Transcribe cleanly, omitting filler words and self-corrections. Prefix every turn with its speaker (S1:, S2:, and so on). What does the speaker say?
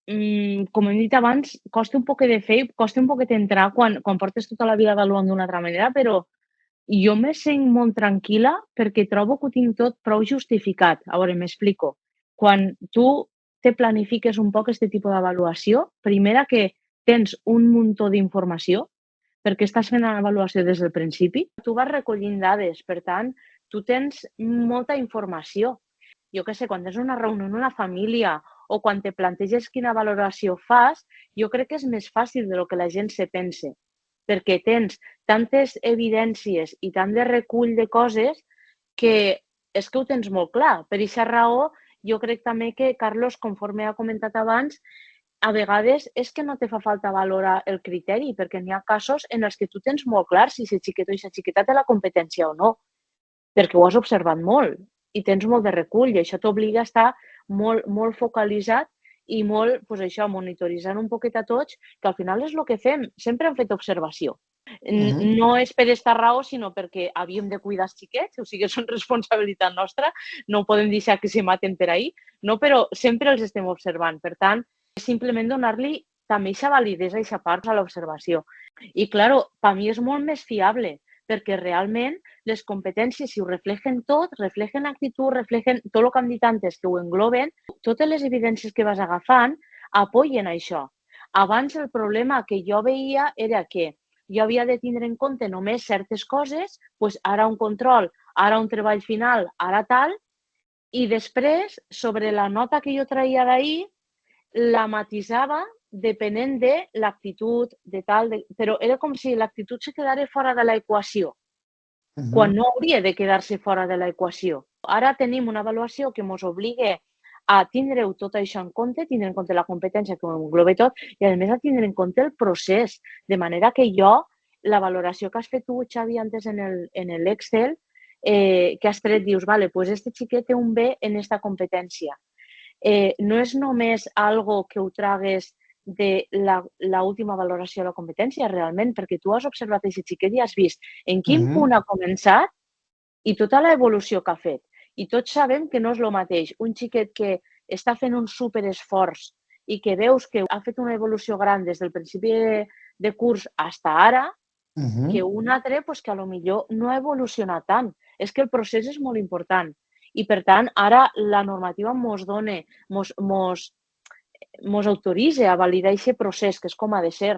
S1: com hem dit abans, costa un poquet de fer i costa un poquet entrar quan portes tota la vida avaluant d'una altra manera, però jo me sent molt tranquil·la perquè trobo que ho tinc tot prou justificat. A veure, m'explico. Quan tu te planifiques un poc este tipus d'avaluació, primera que tens un muntó d'informació, perquè estàs fent l'avaluació des del principi, tu vas recollint dades, per tant, tu tens molta informació. Jo què sé, quan tens una reunió en una família o quan te planteges quina valoració fas, jo crec que és més fàcil del que la gent se pense, perquè tens tantes evidències i tant de recull de coses que és que ho tens molt clar. Per aquesta raó, jo crec també que, Carlos, conforme ha comentat abans, a vegades és que no te fa falta valorar el criteri, perquè n'hi ha casos en els que tu tens molt clar si aquest xiquet o aquesta xiqueta té la competència o no, perquè ho has observat molt i tens molt de recull i això t'obliga a estar molt, molt focalitzat i molt, doncs això, monitoritzant un poquet a tots, que al final és el que fem. Sempre hem fet observació. No és per esta raó, sinó perquè havíem de cuidar els xiquets, o sigui, són responsabilitat nostra, no podem deixar que se maten per ahir, no? Però sempre els estem observant. Per tant, simplement donar-li també aquesta validesa, aquesta part a l'observació. I, clar, per mi és molt més fiable, perquè realment les competències, si ho reflejen tot, reflejen actitud, reflejen tot el que hem dit antes, que ho engloben, totes les evidències que vas agafant apoyen això. Abans el problema que jo veia era que jo havia de tindre en compte només certes coses, doncs ara un control, ara un treball final, ara tal, i després, sobre la nota que jo traia d'ahir, la matisava depenent de l'actitud, de tal, però era com si l'actitud se quedara fora de l'equació, quan no hauria de quedar-se fora de l'equació. Ara tenim una avaluació que ens obliga a tindre tot això en compte, tindre en compte la competència que ho engloba tot i, a més, a tindre en compte el procés. De manera que jo, la valoració que has fet tu, Xavi, antes en l'Excel, que has tret, dius, vale, pues este xiquet té un B en esta competència. No és només algo que ho tragues de l'última valoració de la competència, realment, perquè tu has observat aquest xiquet i has vist en quin punt ha començat i tota l'evolució que ha fet. I tots sabem que no és el mateix un xiquet que està fent un superesforç i que veus que ha fet una evolució gran des del principi de curs fins ara, que un altre pues, que potser no ha evolucionat tant. És que el procés és molt important. I, per tant, ara la normativa ens autoritza a validar aquest procés, que és com ha de ser.